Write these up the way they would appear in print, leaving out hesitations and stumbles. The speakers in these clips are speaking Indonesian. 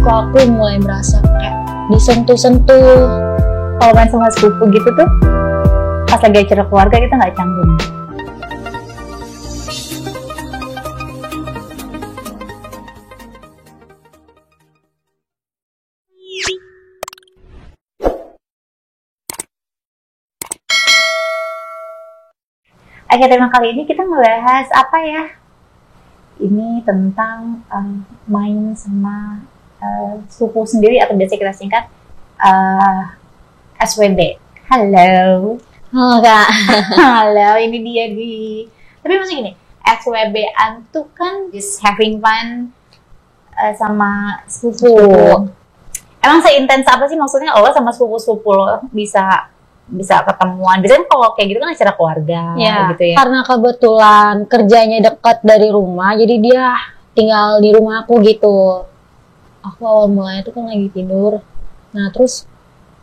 kok aku mulai berasa kayak disentuh-sentuh. Kalau main sama sepupu gitu tuh, pas lagi acara keluarga kita nggak canggung. Oke, tema kali ini kita ngebahas apa ya? Ini tentang main sama sepupu sendiri atau biasa kita singkat SWB. Halo. Halo Kak. Halo, ini dia di. Tapi maksudnya gini, SWB-an tuh kan just having fun sama sepupu. Emang seintens apa sih maksudnya lo sama sepupu-sepupu lo bisa ketemuan? Biasanya kalau kayak gitu kan acara keluarga Ya, gitu ya. karena kebetulan kerjanya dekat dari rumah, jadi dia tinggal di rumah aku gitu. Aku awal mulanya tuh kan lagi tidur. Nah, terus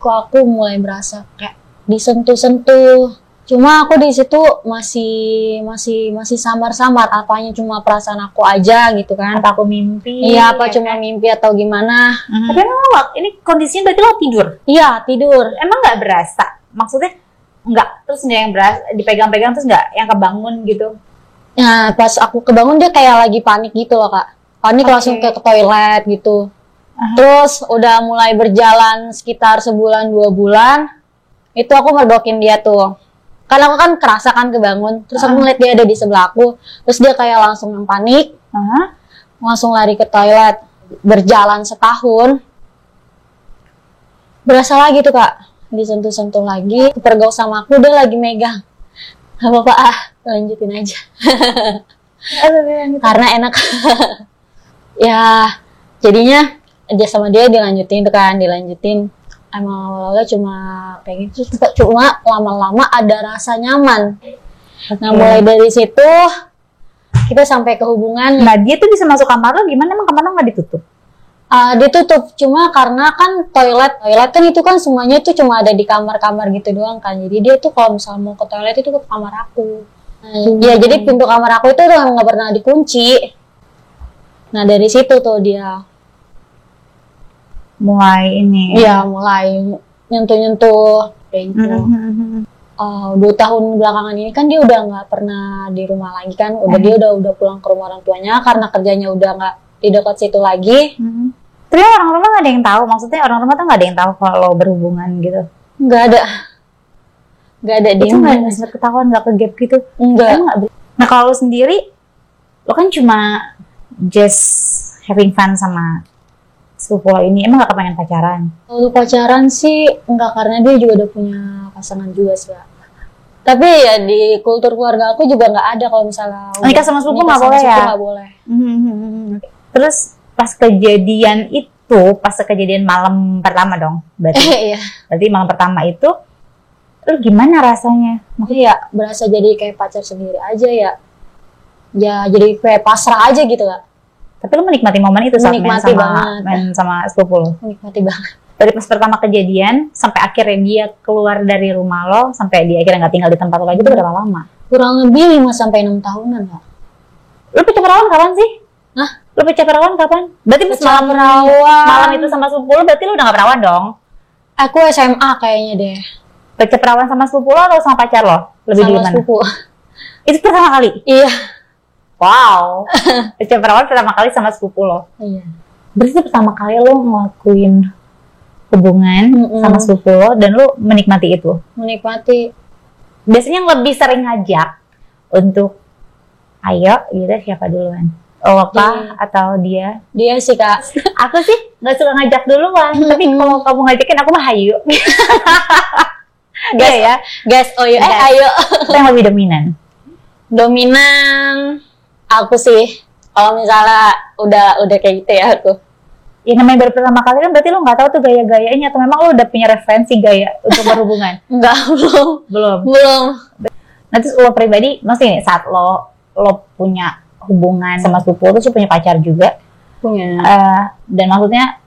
kok aku mulai berasa kayak disentuh-sentuh. Cuma aku di situ masih samar-samar, apanya cuma perasaan aku aja gitu kan. Apa aku mimpi? Iya, apa ya cuma kan? mimpi atau gimana? Tapi emang ini kondisinya berarti lo tidur? Iya, tidur. Emang nggak berasa? Maksudnya nggak, terus nggak yang berasa dipegang-pegang terus nggak yang kebangun gitu? Nah, pas aku kebangun dia kayak lagi panik gitu loh Kak. Panik langsung ke toilet gitu. Terus udah mulai berjalan sekitar sebulan 2 bulan, itu aku mergokin dia tuh. Karena aku kan kerasa kan kebangun, terus aku ngeliat dia ada di sebelah aku, terus dia kayak langsung yang panik, langsung lari ke toilet. Berjalan setahun, berasa lagi tuh Kak, disentuh-sentuh lagi, pergaul sama aku, dia lagi megang. Gak apa-apa, lanjutin aja. Karena enak. Ya, jadinya dia sama dia dilanjutin emang awalnya cuma kayak gitu, cuma lama-lama ada rasa nyaman. Nah, mulai dari situ kita sampai ke hubungan. Nah, dia tuh bisa masuk kamar lo gimana? Emang kamar lo nggak ditutup? Ditutup, cuma karena kan toilet kan itu kan semuanya itu cuma ada di kamar-kamar gitu doang kan. Jadi dia tuh kalau misalnya mau ke toilet itu ke kamar aku. Ya, jadi pintu kamar aku itu udah nggak pernah dikunci. Nah, dari situ tuh dia mulai ini. Iya, mulai nyentuh-nyentuh kayak gitu. 2 tahun belakangan ini kan dia udah nggak pernah di rumah lagi kan. Dia udah pulang ke rumah orang tuanya karena kerjanya udah nggak di dekat situ lagi. Tapi orang rumah nggak ada yang tahu. Maksudnya orang rumah tuh nggak ada yang tahu kalau berhubungan gitu. Nggak ada dia. Itu nggak sempat ketahuan, nggak ke gap gitu. Enggak. Nah, kalau lo sendiri, lo kan cuma just having fun sama sepupu lo ini, emang gak kepengen pacaran? Kalau pacaran sih enggak, karena dia juga udah punya pasangan juga sih Kak. Tapi ya di kultur keluarga aku juga nggak ada kalau misalnya nikah sama sepupu nggak boleh ya? Nggak boleh. Terus pas kejadian malam pertama dong, berarti? Iya. Berarti malam pertama itu, lu gimana rasanya? Iya, berasa jadi kayak pacar sendiri aja ya. Ya jadi kayak pasrah aja gitu Kak. Tapi lu menikmati momen itu saat main sama sepupu lo? Menikmati banget. Dari pas pertama kejadian sampai akhirnya dia keluar dari rumah lo, sampai dia akhirnya nggak tinggal di tempat lo lagi, itu berapa lama? Kurang lebih 5-6 tahunan Kak. Lu pecah perawan kapan sih? Hah? Lu pecah perawan kapan? Berarti pas malam itu sama sepupu lo, berarti lu udah nggak perawan dong? Aku SMA kayaknya deh. Pecah perawan sama sepupu lo atau sama pacar lo? Lebih dulu sama mana? Sepupu. Itu pertama kali? Iya. Wow. Pecah perawan pertama kali sama sepupu lo? Iya. Berarti pertama kali lo ngelakuin hubungan sama sepupu lo dan lo menikmati itu? Menikmati. Biasanya yang lebih sering ngajak untuk ayo gitu siapa duluan? Oh, apa atau dia? Dia sih Kak. Aku sih nggak suka ngajak duluan, tapi kalau kamu ngajakin aku mah ayo. Gas ya, gas. Oh ya, ayo. Siapa yang lebih dominan? Dominan aku sih. Kalau misalnya udah kayak gitu ya aku. Ya namanya baru pertama kali kan berarti lo nggak tahu tuh gaya-gayanya, atau memang lo udah punya referensi gaya untuk berhubungan? Enggak, belum. Nanti lo pribadi, maksudnya saat lo punya hubungan sama sepupu, lo tuh punya pacar juga? Punya. Dan maksudnya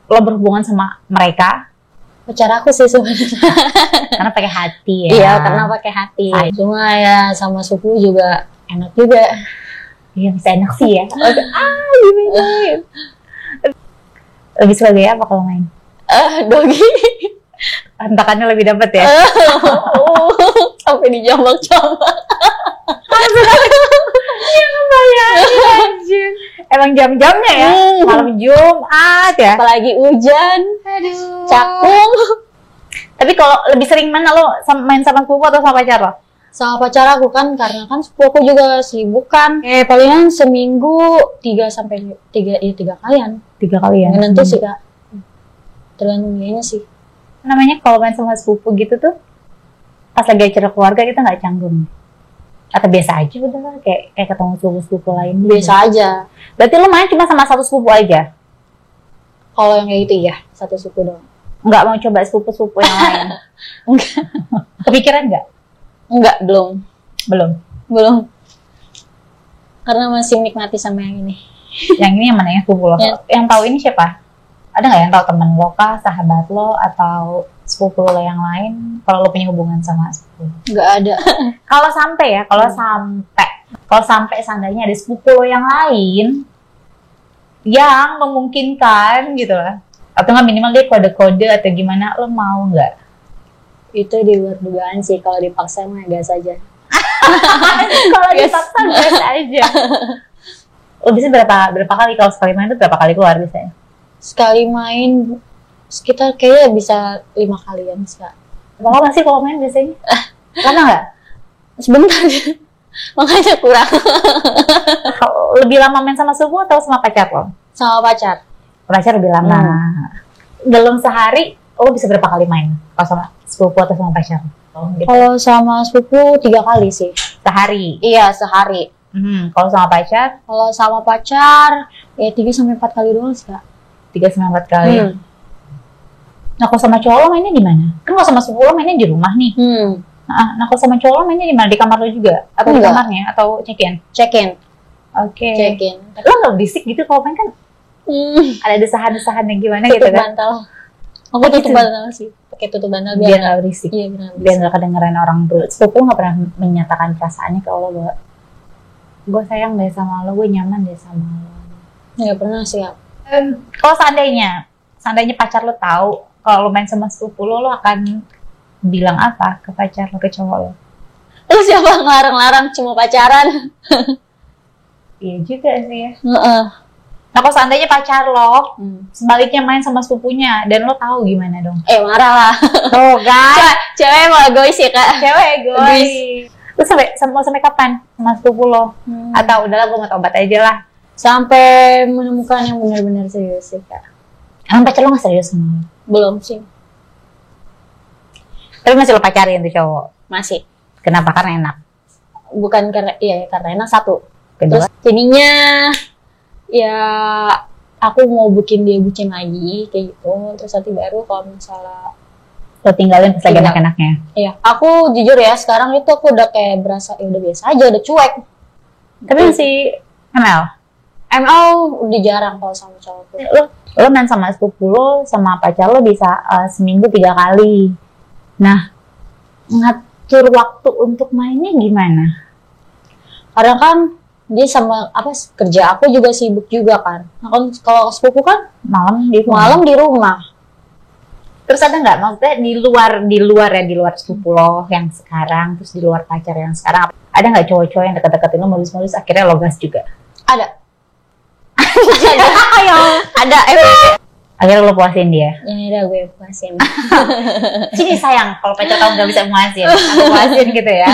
lo berhubungan sama mereka? Pacar aku sih sebenarnya. Karena pakai hati ya. Iya, karena pakai hati. Cuma ya sama sepupu juga enak juga. Iya, bisa enak sih ya. Gimana? Lebih suka gaya apa kalau main? Dogi. Hentakannya lebih dapat ya? Sampai dijambak-jambak. Anjir. Emang jam-jamnya ya? Malam Jumat ya? Apalagi hujan. Aduh. Cakung. Tapi kalau lebih sering mana lo main sama sepupu atau sama pacar lo? Sama pacar aku kan, karena kan sepupu aku juga sibuk kan. Palingan seminggu 3 kalian. 3 kali ya? Nanti sih kak. Tergantung dianya sih. Namanya kalau main sama sepupu gitu tuh, pas lagi acara keluarga kita nggak canggung? Atau biasa aja udah lah, kayak ketemu sepupu-sepupu lain? Biasa aja. Berarti lo main cuma sama satu sepupu aja? Kalau yang kayak gitu ya, satu suku doang. Nggak mau coba sepupu-sepupu yang lain? Enggak. Kepikiran nggak? Enggak, belum. Belum. Karena masih menikmati sama yang ini. Yang ini yang mana ya sepupu lo? Yang tahu ini siapa? Ada nggak yang tahu, temen lo kah, sahabat lo, atau sepupu lo yang lain? Kalau lo punya hubungan sama sepupu? Enggak ada. Kalau sampai seandainya ada sepupu lo yang lain yang memungkinkan gitu lah, atau nggak minimal dia kode-kode atau gimana, lo mau nggak? Itu di luar dugaan sih, kalau dipaksa mah gas aja. Kalau dipaksa gas aja. Lo bisa berapa kali, kalau sekali main itu berapa kali keluar biasanya? Sekali main sekitar kayaknya bisa 5 kalian sih kak. Berapa sih kalau main biasanya? Lama nggak? Sebentar. Makanya kurang. Lebih lama main sama sepupu atau sama pacar lo? Sama pacar. Pacar lebih lama. Dalam sehari lo bisa berapa kali main? Kalau sama sepupu atau sama pacar? Gitu. Kalau sama sepupu 3 kali sih. Sehari? Iya, sehari. Kalau sama pacar? Kalau sama pacar ya 3-4 kali doang sih kak. 3-4 kali. Nah, kalau sama cowok lo mainnya di mana? Kan kalau sama sepupu lo mainnya di rumah nih. Nah, kalau sama cowok lo mainnya di mana? Di kamar lo juga? Atau di kamarnya? Atau check-in? Check-in. Oke. Check-in. Lo nggak berisik gitu kalau main kan? Ada desahan-desahan yang gimana tutup gitu kan? bantal. Aku tutup bantal sih. Pakai tutup bantal Biar nggak berisik. Iya, biar nggak kedengeran orang dulu. Sepupu lo nggak pernah menyatakan perasaannya ke lo bahwa gue sayang deh sama lo, gue nyaman deh sama lo? Nggak pernah sih kak. Kalau seandainya pacar lo tahu kalau lo main sama sepupu lo akan bilang apa ke pacar lo, ke cowok lo? Terus siapa ngelarang-larang, cuma pacaran? Iya juga sih ya. Nah, kalau seandainya pacar lo sebaliknya main sama sepupunya dan lo tahu gimana dong? Marah lah. Tuh kan? Cewek emang egois ya kak. Cewek egois. Terus sampai kapan sama sepupu lo? Atau udahlah gue mau tobat aja lah? Sampai menemukan yang benar-benar serius sih kak. Emang pacar lo nggak serius sama lo? Belum sih. Tapi masih lo pacarin tuh cowok? Masih. Kenapa? Karena enak? Bukan karena, karena enak satu. Kedua? Terus jadinya ya aku mau bikin dia bucin lagi kayak gitu. Terus nanti baru kalau misalnya lo tinggalin pas lagi enak-enaknya? Iya. Aku jujur ya, sekarang itu aku udah kayak berasa udah biasa aja, udah cuek. Tapi masih ML udah jarang kalau sama cowok. Lo main sama sepupu lo sama pacar lo bisa seminggu 3 kali. Nah, ngatur waktu untuk mainnya gimana? Karena kan dia sama kerja aku juga sibuk juga kan. Nah, kalau sepupu kan malam di rumah. Terus ada nggak, maksudnya di luar sepupu lo yang sekarang, terus di luar pacar yang sekarang, ada nggak cowok-cowok yang deket-deketin lo modus-modus akhirnya lo gas juga? Ada. Ada. Akhirnya lo puasin dia? Ya udah gue puasin. Sini sayang, kalau pacar kamu nggak bisa puasin, aku puasin gitu ya.